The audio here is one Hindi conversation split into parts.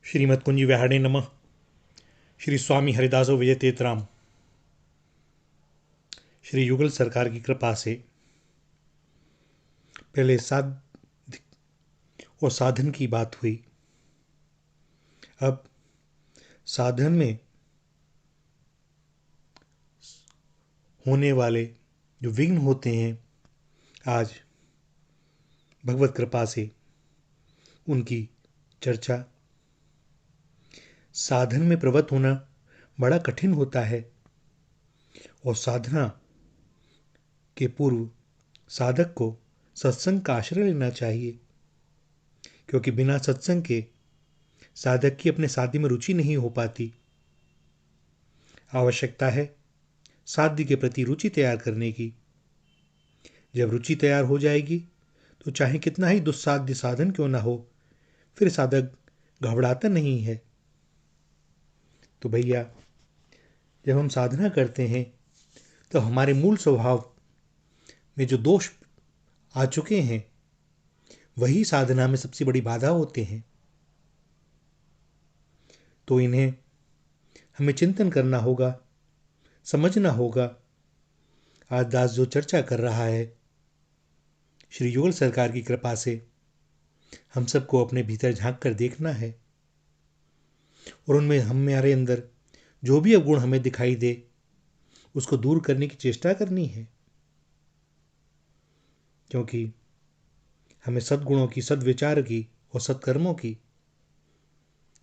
श्रीमद् कुंज विहारिणे नमः। श्री स्वामी हरिदासो विजय तेतराम। श्री युगल सरकार की कृपा से पहले साध और साधन की बात हुई। अब साधन में होने वाले जो विघ्न होते हैं, आज भगवत कृपा से उनकी चर्चा। साधन में प्रवृत्त होना बड़ा कठिन होता है और साधना के पूर्व साधक को सत्संग का आश्रय लेना चाहिए, क्योंकि बिना सत्संग के साधक की अपने साध्य में रुचि नहीं हो पाती। आवश्यकता है साध्य के प्रति रुचि तैयार करने की। जब रुचि तैयार हो जाएगी तो चाहे कितना ही दुस्साध्य साधन क्यों ना हो, फिर साधक घबराता नहीं है। तो भैया, जब हम साधना करते हैं तो हमारे मूल स्वभाव में जो दोष आ चुके हैं, वही साधना में सबसे बड़ी बाधा होते हैं। तो इन्हें हमें चिंतन करना होगा, समझना होगा। आज दास जो चर्चा कर रहा है, श्री युगल सरकार की कृपा से हम सबको अपने भीतर झांक कर देखना है और उनमें हमारे अंदर जो भी अवगुण हमें दिखाई दे, उसको दूर करने की चेष्टा करनी है, क्योंकि हमें सद्गुणों की, सद्विचार की और सत्कर्मों की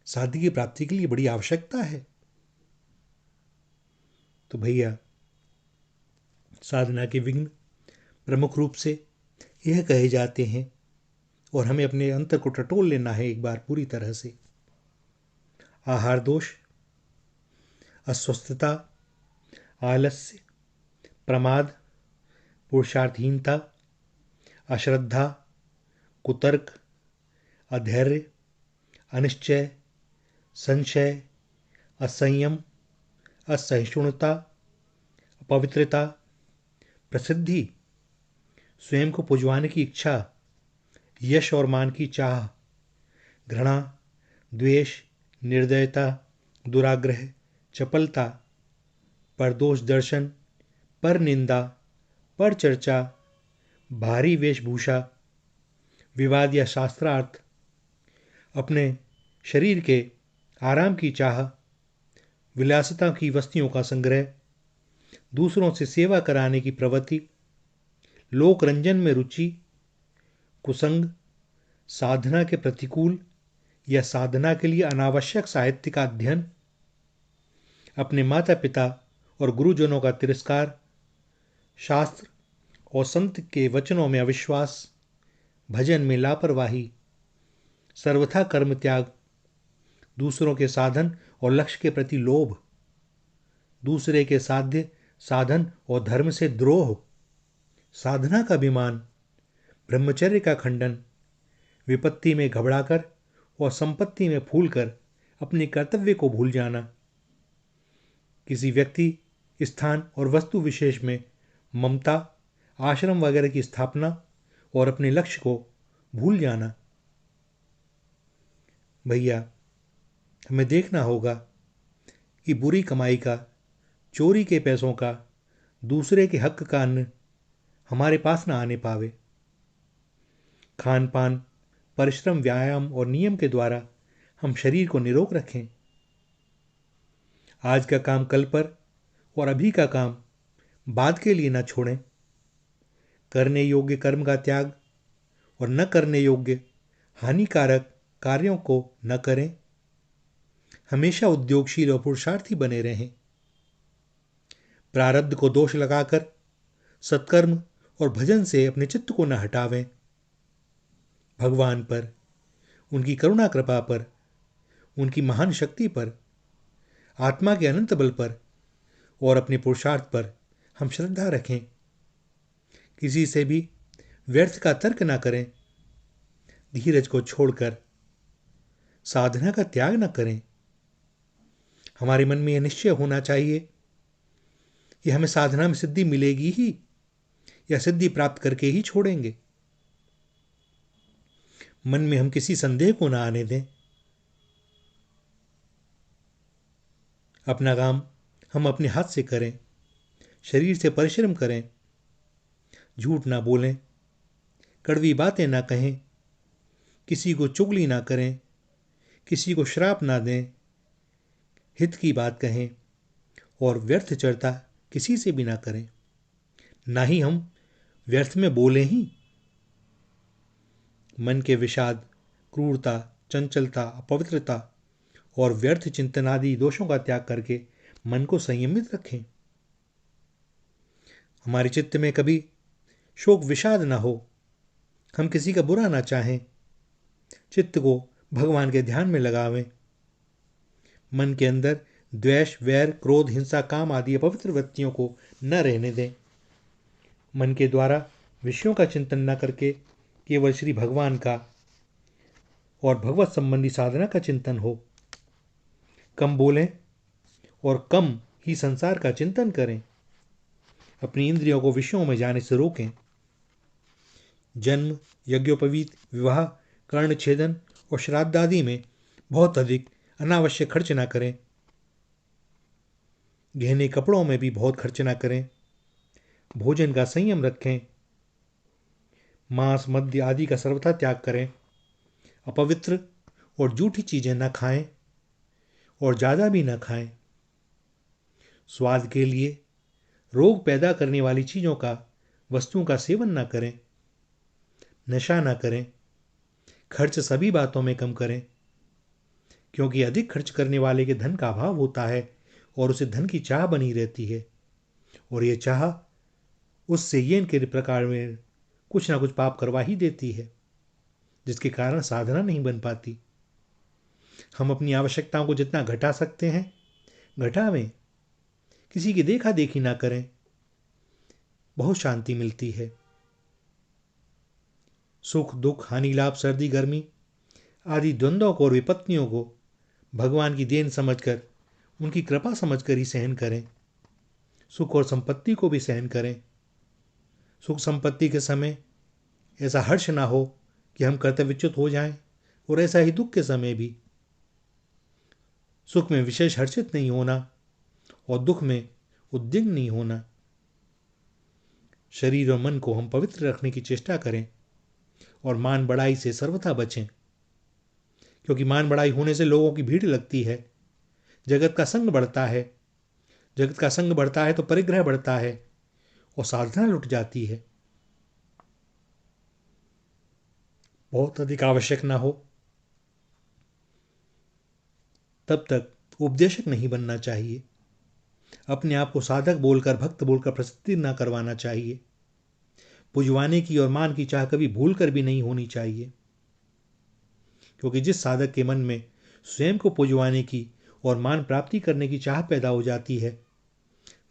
साध्य की प्राप्ति के लिए बड़ी आवश्यकता है। तो भैया, साधना के विघ्न प्रमुख रूप से यह कहे जाते हैं और हमें अपने अंतर को टटोल लेना है एक बार पूरी तरह से। आहार दोष, अस्वस्थता, आलस्य, प्रमाद, पुरुषार्थहीनता, अश्रद्धा, कुतर्क, अधैर्य, अनिश्चय, संशय, असंयम, असहिष्णुता, अपवित्रता, प्रसिद्धि, स्वयं को पुजवाने की इच्छा, यश और मान की चाह, घृणा, द्वेष, निर्दयता, दुराग्रह, चपलता, परदोष दर्शन, पर निंदा, पर चर्चा, भारी वेशभूषा, विवाद या शास्त्रार्थ, अपने शरीर के आराम की चाह, विलासिता की वस्तुओं का संग्रह, दूसरों से सेवा कराने की प्रवृत्ति, लोक रंजन में रुचि, कुसंग, साधना के प्रतिकूल या साधना के लिए अनावश्यक साहित्य का अध्ययन, अपने माता पिता और गुरुजनों का तिरस्कार, शास्त्र और संत के वचनों में अविश्वास, भजन में लापरवाही, सर्वथा कर्म त्याग, दूसरों के साधन और लक्ष्य के प्रति लोभ, दूसरे के साध्य, साधन और धर्म से द्रोह, साधना का अभिमान, ब्रह्मचर्य का खंडन, विपत्ति में घबराकर और संपत्ति में फूलकर अपने कर्तव्य को भूल जाना, किसी व्यक्ति, स्थान और वस्तु विशेष में ममता, आश्रम वगैरह की स्थापना और अपने लक्ष्य को भूल जाना। भैया, हमें देखना होगा कि बुरी कमाई का, चोरी के पैसों का, दूसरे के हक का अन्न हमारे पास ना आने पावे। खान पान, परिश्रम, व्यायाम और नियम के द्वारा हम शरीर को निरोग रखें। आज का काम कल पर और अभी का काम बाद के लिए न छोड़ें। करने योग्य कर्म का त्याग और न करने योग्य हानिकारक कार्यों को न करें। हमेशा उद्योगशील और पुरुषार्थी बने रहें। प्रारब्ध को दोष लगाकर सत्कर्म और भजन से अपने चित्त को न हटावें। भगवान पर, उनकी करुणा कृपा पर, उनकी महान शक्ति पर, आत्मा के अनंत बल पर और अपने पुरुषार्थ पर हम श्रद्धा रखें। किसी से भी व्यर्थ का तर्क ना करें। धीरज को छोड़कर साधना का त्याग न करें। हमारे मन में यह निश्चय होना चाहिए कि हमें साधना में सिद्धि मिलेगी ही या सिद्धि प्राप्त करके ही छोड़ेंगे। मन में हम किसी संदेह को ना आने दें। अपना काम हम अपने हाथ से करें, शरीर से परिश्रम करें, झूठ ना बोलें, कड़वी बातें ना कहें, किसी को चुगली ना करें, किसी को श्राप ना दें, हित की बात कहें और व्यर्थ चर्चा किसी से भी ना करें। ना ही हम व्यर्थ में बोलें ही। मन के विषाद, क्रूरता, चंचलता, अपवित्रता और व्यर्थ चिंतन आदि दोषों का त्याग करके मन को संयमित रखें। हमारे चित्त में कभी शोक विषाद ना हो, हम किसी का बुरा ना चाहें, चित्त को भगवान के ध्यान में लगावें। मन के अंदर द्वेष, वैर, क्रोध, हिंसा, काम आदि अपवित्र वृत्तियों को न रहने दें। मन के द्वारा विषयों का चिंतन न करके केवल श्री भगवान का और भगवत संबंधी साधना का चिंतन हो। कम बोलें और कम ही संसार का चिंतन करें। अपनी इंद्रियों को विषयों में जाने से रोकें। जन्म, यज्ञोपवीत, विवाह, कर्ण छेदन और श्राद्ध आदि में बहुत अधिक अनावश्यक खर्च ना करें। गहने कपड़ों में भी बहुत खर्च ना करें। भोजन का संयम रखें। मांस, मद्य आदि का सर्वथा त्याग करें। अपवित्र और झूठी चीजें न खाएं और ज़्यादा भी न खाएं। स्वाद के लिए रोग पैदा करने वाली चीज़ों का, वस्तुओं का सेवन न करें। नशा न करें। खर्च सभी बातों में कम करें, क्योंकि अधिक खर्च करने वाले के धन का अभाव होता है और उसे धन की चाह बनी रहती है, और ये चाह उससे ये इनके प्रकार में कुछ ना कुछ पाप करवा ही देती है, जिसके कारण साधना नहीं बन पाती। हम अपनी आवश्यकताओं को जितना घटा सकते हैं घटावें। किसी की देखा देखी ना करें, बहुत शांति मिलती है। सुख दुख, हानि लाभ, सर्दी गर्मी आदि द्वंद्वों को और विपत्तियों को भगवान की देन समझकर, उनकी कृपा समझकर ही सहन करें। सुख और संपत्ति को भी सहन करें। सुख संपत्ति के समय ऐसा हर्ष ना हो कि हम कर्तव्यच्युत हो जाएं, और ऐसा ही दुख के समय भी। सुख में विशेष हर्षित नहीं होना और दुख में उद्विग्न नहीं होना। शरीर और मन को हम पवित्र रखने की चेष्टा करें और मान बढ़ाई से सर्वथा बचें, क्योंकि मान बढ़ाई होने से लोगों की भीड़ लगती है, जगत का संग बढ़ता है। जगत का संग बढ़ता है तो परिग्रह बढ़ता है और साधना लुट जाती है। बहुत अधिक आवश्यक ना हो तब तक उपदेशक नहीं बनना चाहिए। अपने आप को साधक बोलकर, भक्त बोलकर प्रसिद्धि न करवाना चाहिए। पुजवाने की और मान की चाह कभी भूल कर भी नहीं होनी चाहिए, क्योंकि जिस साधक के मन में स्वयं को पुजवाने की और मान प्राप्ति करने की चाह पैदा हो जाती है,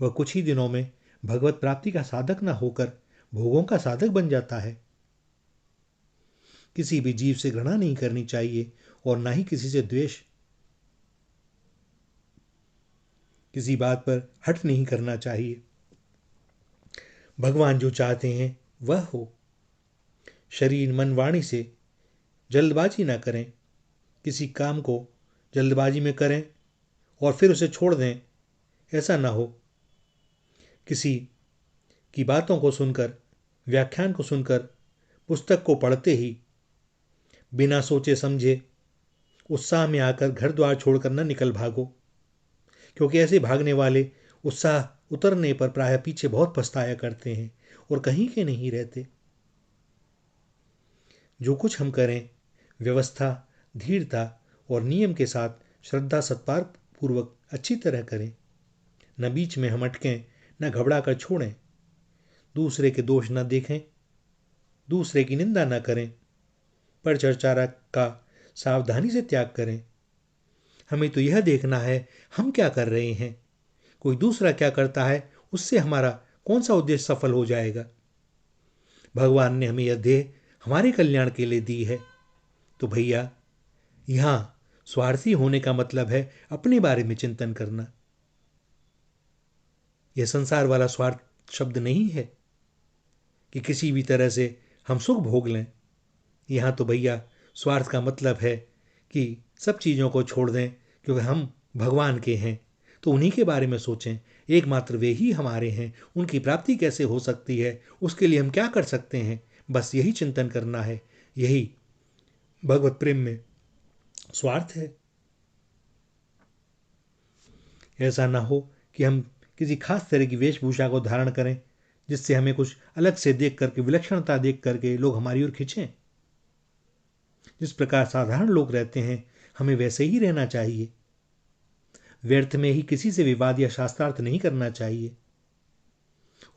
वह कुछ ही दिनों में भगवत प्राप्ति का साधक न होकर भोगों का साधक बन जाता है। किसी भी जीव से घृणा नहीं करनी चाहिए और ना ही किसी से द्वेष। किसी बात पर हट नहीं करना चाहिए। भगवान जो चाहते हैं वह हो। शरीर, मन, वाणी से जल्दबाजी ना करें। किसी काम को जल्दबाजी में करें और फिर उसे छोड़ दें, ऐसा ना हो। किसी की बातों को सुनकर, व्याख्यान को सुनकर, पुस्तक को पढ़ते ही बिना सोचे समझे उत्साह में आकर घर द्वार छोड़कर न निकल भागो, क्योंकि ऐसे भागने वाले उत्साह उतरने पर प्रायः पीछे बहुत पछताया करते हैं और कहीं के नहीं रहते। जो कुछ हम करें व्यवस्था, धीरता और नियम के साथ श्रद्धा सत्कार पूर्वक अच्छी तरह करें। न बीच में हम अटकें, न घबरा कर छोड़ें। दूसरे के दोष न देखें, दूसरे की निंदा न करें, पर चर्चा का सावधानी से त्याग करें। हमें तो यह देखना है हम क्या कर रहे हैं, कोई दूसरा क्या करता है उससे हमारा कौन सा उद्देश्य सफल हो जाएगा। भगवान ने हमें यह देह हमारे कल्याण के लिए दी है, तो भैया यहां स्वार्थी होने का मतलब है अपने बारे में चिंतन करना। यह संसार वाला स्वार्थ शब्द नहीं है कि किसी भी तरह से हम सुख भोग लें। यहां तो भैया स्वार्थ का मतलब है कि सब चीज़ों को छोड़ दें, क्योंकि हम भगवान के हैं तो उन्हीं के बारे में सोचें। एकमात्र वे ही हमारे हैं। उनकी प्राप्ति कैसे हो सकती है, उसके लिए हम क्या कर सकते हैं, बस यही चिंतन करना है। यही भगवत प्रेम में स्वार्थ है। ऐसा ना हो कि हम किसी खास तरह की वेशभूषा को धारण करें जिससे हमें कुछ अलग से देख करके, विलक्षणता देख करके लोग हमारी ओर खिंचें। जिस प्रकार साधारण लोग रहते हैं हमें वैसे ही रहना चाहिए। व्यर्थ में ही किसी से विवाद या शास्त्रार्थ नहीं करना चाहिए,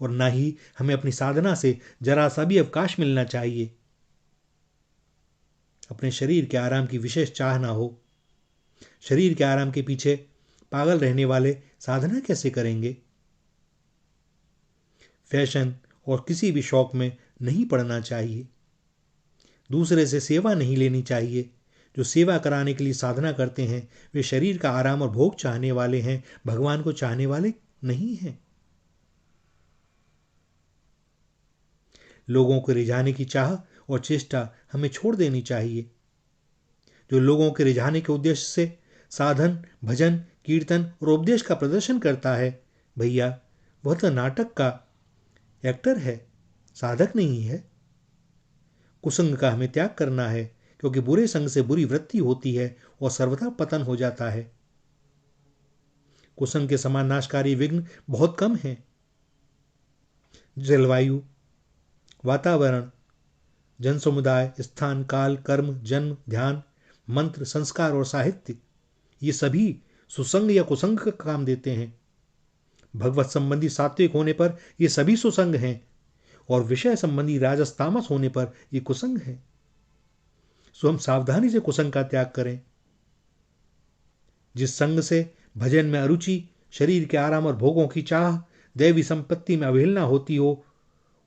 और ना ही हमें अपनी साधना से जरा सा भी अवकाश मिलना चाहिए। अपने शरीर के आराम की विशेष चाह ना हो। शरीर के आराम के पीछे पागल रहने वाले साधना कैसे करेंगे। फैशन और किसी भी शौक में नहीं पड़ना चाहिए। दूसरे से सेवा नहीं लेनी चाहिए। जो सेवा कराने के लिए साधना करते हैं वे शरीर का आराम और भोग चाहने वाले हैं, भगवान को चाहने वाले नहीं हैं। लोगों को रिझाने की चाह और चेष्टा हमें छोड़ देनी चाहिए। जो लोगों के रिझाने के उद्देश्य से साधन, भजन, कीर्तन और उपदेश का प्रदर्शन करता है, भैया वह तो नाटक का एक्टर है, साधक नहीं है। कुसंग का हमें त्याग करना है, क्योंकि बुरे संग से बुरी वृत्ति होती है और सर्वथा पतन हो जाता है। कुसंग के समान नाशकारी विघ्न बहुत कम हैं। जलवायु, वातावरण, जन समुदाय, स्थान, काल, कर्म, जन्म, ध्यान, मंत्र, संस्कार और साहित्य, ये सभी सुसंग या कुसंग का काम देते हैं। भगवत संबंधी सात्विक होने पर ये सभी सुसंग हैं, और विषय संबंधी राजस तामस होने पर ये कुसंग है। सो हम सावधानी से कुसंग का त्याग करें। जिस संग से भजन में अरुचि, शरीर के आराम और भोगों की चाह, दैवी संपत्ति में अवहेलना होती हो,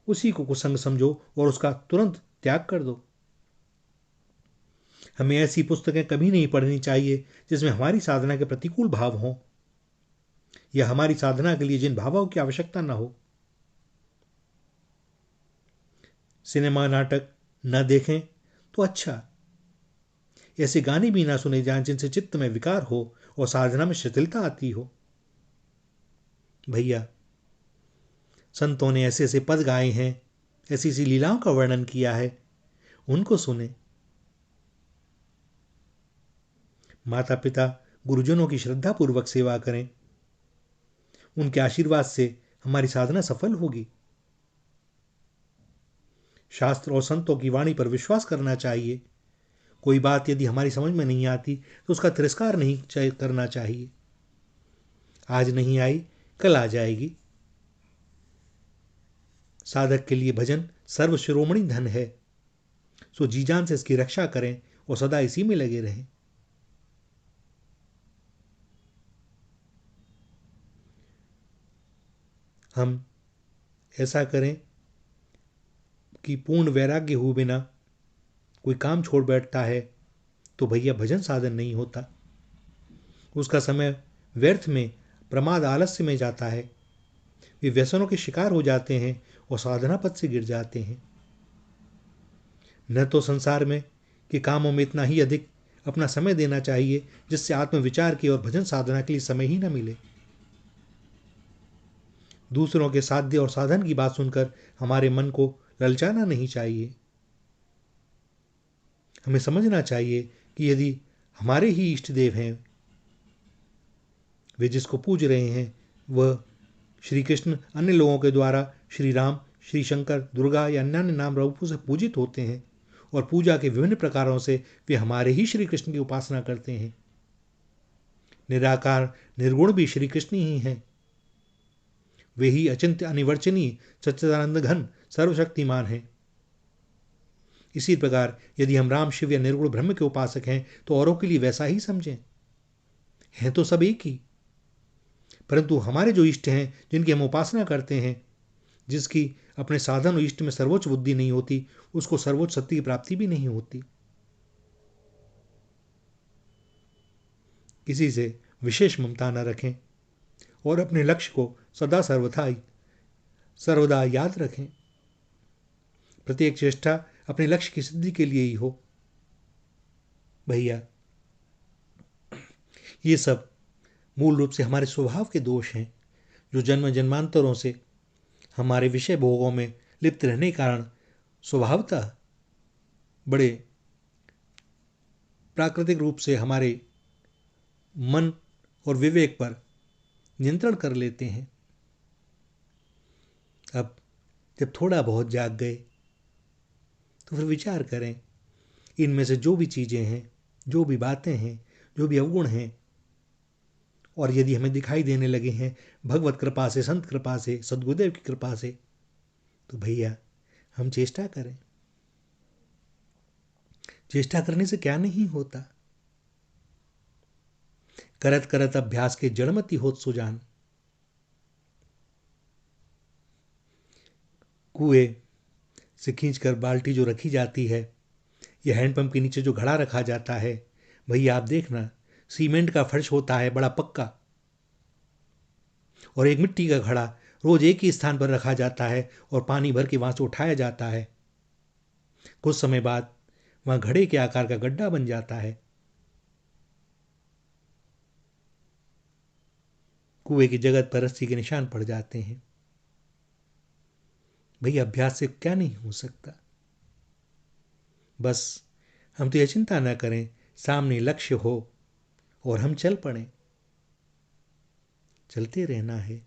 उसी को कुसंग समझो और उसका तुरंत त्याग कर दो। हमें ऐसी पुस्तकें कभी नहीं पढ़नी चाहिए जिसमें हमारी साधना के प्रतिकूल भाव हों, या हमारी साधना के लिए जिन भावों की आवश्यकता न हो। सिनेमा, नाटक न देखें तो अच्छा। ऐसे गाने भी ना सुने जाएं जिनसे चित्त में विकार हो और साधना में शिथिलता आती हो। भैया संतों ने ऐसे ऐसे पद गाए हैं, ऐसी ऐसी लीलाओं का वर्णन किया है, उनको सुने। माता पिता, गुरुजनों की श्रद्धापूर्वक सेवा करें। उनके आशीर्वाद से हमारी साधना सफल होगी। शास्त्र और संतों की वाणी पर विश्वास करना चाहिए। कोई बात यदि हमारी समझ में नहीं आती तो उसका तिरस्कार नहीं करना चाहिए। आज नहीं आई कल आ जाएगी। साधक के लिए भजन सर्वशिरोमणि धन है। सो जी जान से इसकी रक्षा करें और सदा इसी में लगे रहें। हम ऐसा करें कि पूर्ण वैराग्य हुए बिना कोई काम छोड़ बैठता है तो भैया भजन साधन नहीं होता। उसका समय व्यर्थ में, प्रमाद, आलस्य में जाता है। वे व्यसनों के शिकार हो जाते हैं और साधना पथ से गिर जाते हैं। न तो संसार में के कामों में इतना ही अधिक अपना समय देना चाहिए जिससे आत्मविचार की और भजन साधना के लिए समय ही न मिले। दूसरों के साध्य और साधन की बात सुनकर हमारे मन को ललचाना नहीं चाहिए। हमें समझना चाहिए कि यदि हमारे ही इष्ट देव हैं, वे जिसको पूज रहे हैं वह श्री कृष्ण अन्य लोगों के द्वारा श्री राम, श्री शंकर, दुर्गा या अन्य नाम रूपों से पूजित होते हैं, और पूजा के विभिन्न प्रकारों से वे हमारे ही श्री कृष्ण की उपासना करते हैं। निराकार निर्गुण भी श्री कृष्ण ही हैं। वे ही अचिंत्य, अनिवर्चनीय, सच्चिदानंद घन, सर्वशक्तिमान हैं। इसी प्रकार यदि हम राम, शिव या निर्गुण ब्रह्म के उपासक हैं तो औरों के लिए वैसा ही समझें। हैं तो सब एक ही, परंतु हमारे जो इष्ट हैं, जिनकी हम उपासना करते हैं, जिसकी अपने साधन और इष्ट में सर्वोच्च बुद्धि नहीं होती, उसको सर्वोच्च सत्य की प्राप्ति भी नहीं होती। किसी से विशेष ममता न रखें और अपने लक्ष्य को सदा सर्वदा याद रखें। प्रत्येक चेष्टा अपने लक्ष्य की सिद्धि के लिए ही हो। भैया ये सब मूल रूप से हमारे स्वभाव के दोष हैं, जो जन्म जन्मांतरों से हमारे विषय भोगों में लिप्त रहने के कारण स्वभावतः बड़े प्राकृतिक रूप से हमारे मन और विवेक पर नियंत्रण कर लेते हैं। अब जब थोड़ा बहुत जाग गए तो फिर विचार करें, इनमें से जो भी चीज़ें हैं, जो भी बातें हैं, जो भी अवगुण हैं, और यदि हमें दिखाई देने लगे हैं भगवत कृपा से, संत कृपा से, सद्गुरुदेव की कृपा से, तो भैया हम चेष्टा करें। चेष्टा करने से क्या नहीं होता। करत करत अभ्यास के जड़मति होत सुजान। कुएं से खींचकर बाल्टी जो रखी जाती है या हैंडपंप के नीचे जो घड़ा रखा जाता है, भैया आप देखना, सीमेंट का फर्श होता है बड़ा पक्का, और एक मिट्टी का घड़ा रोज एक ही स्थान पर रखा जाता है और पानी भर के वहां से उठाया जाता है। कुछ समय बाद वहां घड़े के आकार का गड्ढा बन जाता है। कुएं की जगत पर रस्सी के निशान पड़ जाते हैं। भैया अभ्यास से क्या नहीं हो सकता। बस हम तो यह चिंता न करें, सामने लक्ष्य हो और हम चल पड़े। चलते रहना है।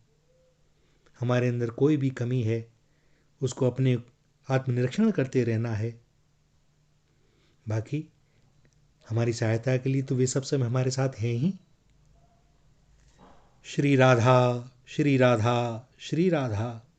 हमारे अंदर कोई भी कमी है उसको अपने आत्मनिरीक्षण करते रहना है। बाकी हमारी सहायता के लिए तो वे सब समय हमारे साथ हैं ही। श्री राधा, श्री राधा, श्री राधा।